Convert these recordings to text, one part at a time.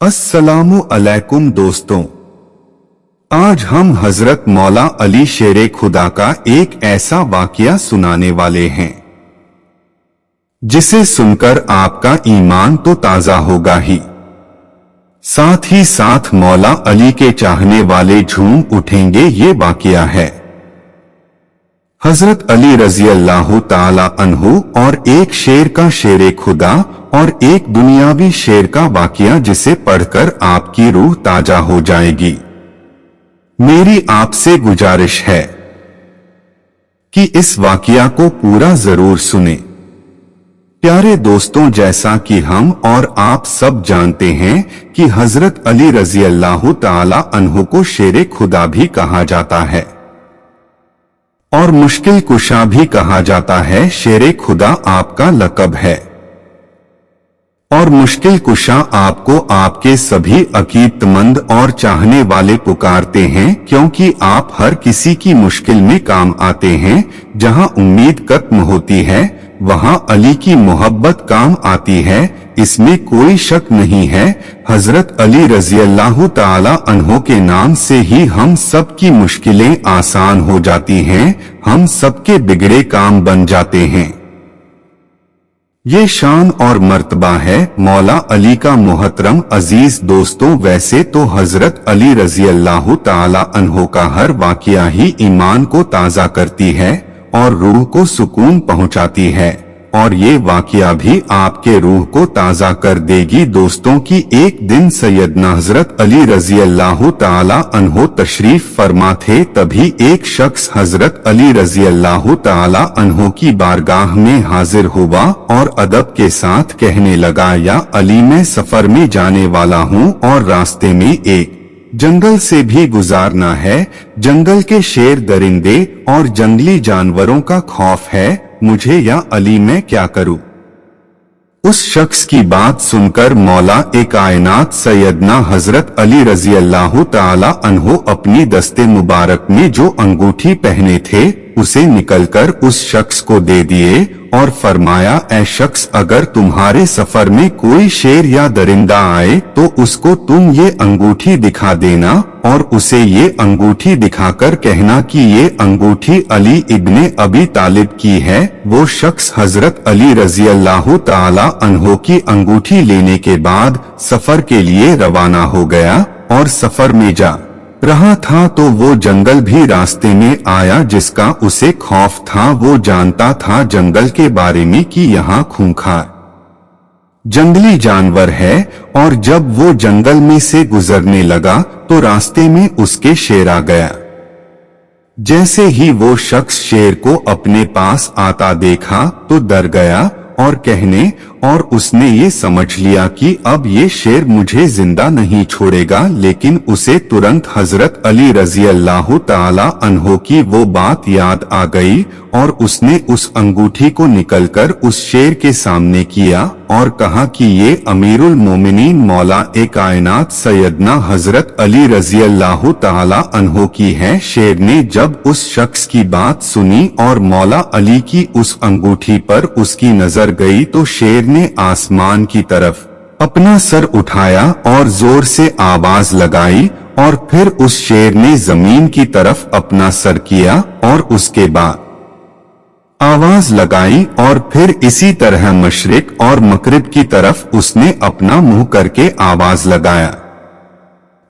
अस्सलामु अलैकुम दोस्तों, आज हम हजरत मौला अली शेरे खुदा का एक ऐसा वाकया सुनाने वाले हैं जिसे सुनकर आपका ईमान तो ताजा होगा ही, साथ ही साथ मौला अली के चाहने वाले झूम उठेंगे। ये वाकया है हजरत अली रजी अल्लाह ताला अन्हु और एक शेर का शेरे खुदा और एक दुनियावी शेर का वाकया जिसे पढ़कर आपकी रूह ताजा हो जाएगी। मेरी आपसे गुजारिश है कि इस वाकया को पूरा जरूर सुने। प्यारे दोस्तों, जैसा कि हम और आप सब जानते हैं कि हजरत अली रजी अल्लाह ताला अन्हु को शेरे खुदा भी कहा जाता है और मुश्किल कुशा भी कहा जाता है। शेरे खुदा आपका लक़ब है और मुश्किल कुशा आपको आपके सभी अकीदतमंद और चाहने वाले पुकारते हैं, क्योंकि आप हर किसी की मुश्किल में काम आते हैं। जहां उम्मीद खत्म होती है वहां अली की मोहब्बत काम आती है, इसमें कोई शक नहीं है। हजरत अली रजी अल्लाह ताला अन्हो के नाम से ही हम सब की मुश्किलें आसान हो जाती हैं, हम सबके बिगड़े काम बन जाते हैं। ये शान और मर्तबा है मौला अली का। मोहतरम अजीज दोस्तों, वैसे तो हजरत अली रजी अल्लाह ताला अन्हो का हर वाकया ही ईमान को ताजा करती है और रूह को सुकून पहुंचाती है, और ये वाकया भी आपके रूह को ताजा कर देगी। दोस्तों की एक दिन सैयदना हजरत अली रजी अल्लाह ताला अन्हो तशरीफ फरमा थे, तभी एक शख्स हजरत अली रजी अल्लाह ताला अन्हो की बारगाह में हाजिर हुआ और अदब के साथ कहने लगा, या अली, मैं सफर में जाने वाला हूँ और रास्ते में एक जंगल से भी गुजारना है। जंगल के शेर, दरिंदे और जंगली जानवरों का खौफ है मुझे, या अली मैं क्या करूं। उस शख्स की बात सुनकर मौला कायनात सैयदना हजरत अली रजी अल्लाह ताला अन्हो अपनी दस्ते मुबारक में जो अंगूठी पहने थे उसे निकलकर उस शख्स को दे दिए और फरमाया, ऐ शख्स, अगर तुम्हारे सफर में कोई शेर या दरिंदा आए तो उसको तुम ये अंगूठी दिखा देना और उसे ये अंगूठी दिखाकर कहना कि ये अंगूठी अली इब्ने अबी तालिब की है। वो शख्स हजरत अली रजी अल्लाह ताला अन्हो की अंगूठी लेने के बाद सफर के लिए रवाना हो गया और सफर में जा रहा था तो वो जंगल भी रास्ते में आया जिसका उसे खौफ था। वो जानता था जंगल के बारे में कि यहाँ खूंखार जंगली जानवर है, और जब वो जंगल में से गुजरने लगा तो रास्ते में उसके शेर आ गया। जैसे ही वो शख्स शेर को अपने पास आता देखा तो डर गया और कहने और उसने ये समझ लिया कि अब ये शेर मुझे जिंदा नहीं छोड़ेगा, लेकिन उसे तुरंत हजरत अली रजी अल्लाह ताला अन्हो की वो बात याद आ गई और उसने उस अंगूठी को निकलकर उस शेर के सामने किया और कहा कि ये अमीरुल मोमिनीन मौला कायनात सैयदना हजरत अली रजी अल्लाह ताला अन्हो की है। शेर ने जब उस शख्स की बात सुनी और मौला अली की उस अंगूठी पर उसकी नजर गई तो शेर ने आसमान की तरफ अपना सर उठाया और जोर से आवाज लगाई और फिर उस शेर ने जमीन की तरफ अपना सर किया और उसके बाद आवाज लगाई और फिर इसी तरह मशरिक और मगरिब की तरफ उसने अपना मुंह करके आवाज लगाया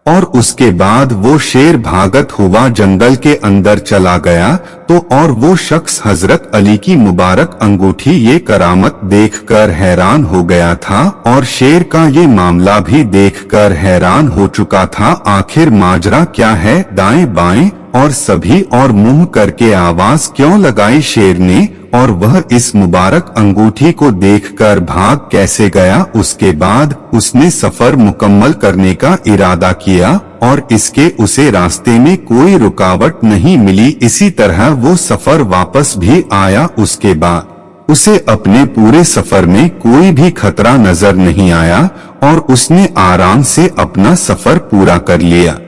और उसके बाद वो शेर भागत हुआ जंगल के अंदर चला गया। तो और वो शख्स हजरत अली की मुबारक अंगूठी ये करामत देखकर हैरान हो गया था और शेर का ये मामला भी देखकर हैरान हो चुका था। आखिर माजरा क्या है, दाएं बाएं और सभी और मुंह करके आवाज क्यों लगाई शेर ने, और वह इस मुबारक अंगूठी को देखकर भाग कैसे गया। उसके बाद उसने सफर मुकम्मल करने का इरादा किया और इसके उसे रास्ते में कोई रुकावट नहीं मिली। इसी तरह वो सफर वापस भी आया। उसके बाद उसे अपने पूरे सफर में कोई भी खतरा नजर नहीं आया और उसने आराम से अपना सफर पूरा कर लिया।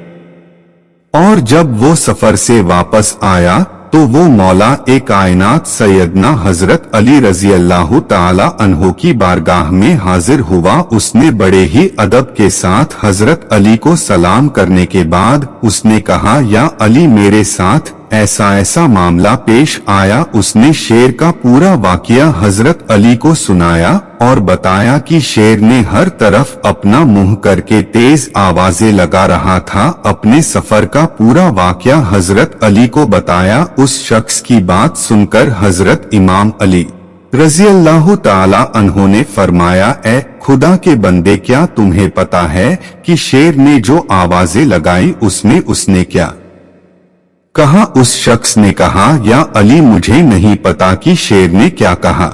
और जब वो सफर से वापस आया तो वो मौला ए कायनात सैयदना हजरत अली रजी अल्लाह ताला अन्हो की बारगाह में हाजिर हुआ। उसने बड़े ही अदब के साथ हजरत अली को सलाम करने के बाद उसने कहा, या अली मेरे साथ ऐसा ऐसा मामला पेश आया। उसने शेर का पूरा वाकया हजरत अली को सुनाया और बताया कि शेर ने हर तरफ अपना मुंह करके तेज आवाजें लगा रहा था। अपने सफर का पूरा वाकया हजरत अली को बताया। उस शख्स की बात सुनकर हजरत इमाम अली रजी अल्लाह ताला अन्हो ने फरमाया, ए खुदा के बंदे, क्या तुम्हें पता है कि शेर ने जो आवाजें लगाई उसमें उसने क्या कहा? उस शख्स ने कहा, या अली मुझे नहीं पता कि शेर ने क्या कहा।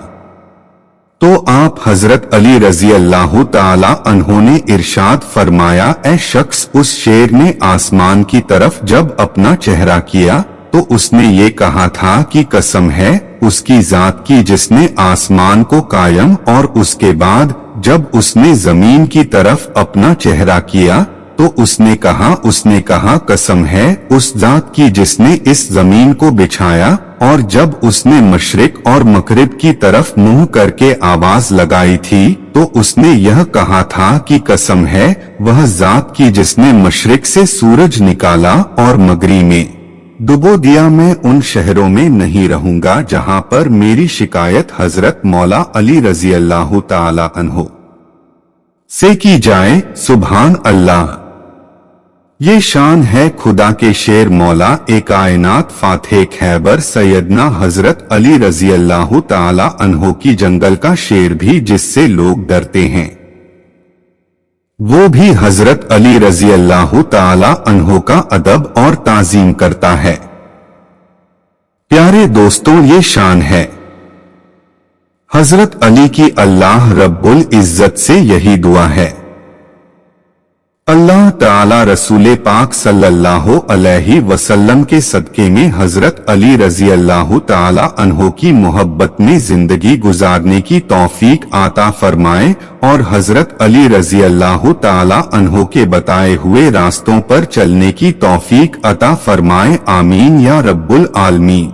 तो आप हजरत अली रजी अल्लाह ताला अन्हो ने इरशाद फरमाया, ए शख्स, उस शेर ने आसमान की तरफ जब अपना चेहरा किया तो उसने ये कहा था कि कसम है उसकी जात की जिसने आसमान को कायम, और उसके बाद जब उसने जमीन की तरफ अपना चेहरा किया तो उसने कहा कसम है उस जात की जिसने इस जमीन को बिछाया, और जब उसने मशरिक और मगरिब की तरफ मुंह करके आवाज लगाई थी तो उसने यह कहा था कि कसम है वह जात की जिसने मशरिक से सूरज निकाला और मगरिब में डुबो दिया। मैं उन शहरों में नहीं रहूंगा जहां पर मेरी शिकायत हजरत मौला अली रजी अल्लाह ताला अन्हो से की जाए। सुभान अल्लाह। ये शान है खुदा के शेर मौला ए कायनात फातेह खैबर सैयदना हजरत अली रजी अल्लाह ताला अन्हो की जंगल का शेर भी जिससे लोग डरते हैं वो भी हजरत अली रजी अल्लाह ताला अन्हो का अदब और ताजीम करता है। प्यारे दोस्तों, ये शान है हजरत अली की। अल्लाह रब्बुल इज्जत से यही दुआ है, अल्लाह ताला रसूल पाक सल्लल्लाहु अलैहि वसल्लम के सदके में हजरत अली रजी अल्लाह ताला अन्हो की मोहब्बत में जिंदगी गुजारने की तौफीक आता फरमाए और हजरत अली रजी अल्लाह ताला अन्हो के बताए हुए रास्तों पर चलने की तौफीक अता फरमाए। आमीन या रब्बुल आलमीन।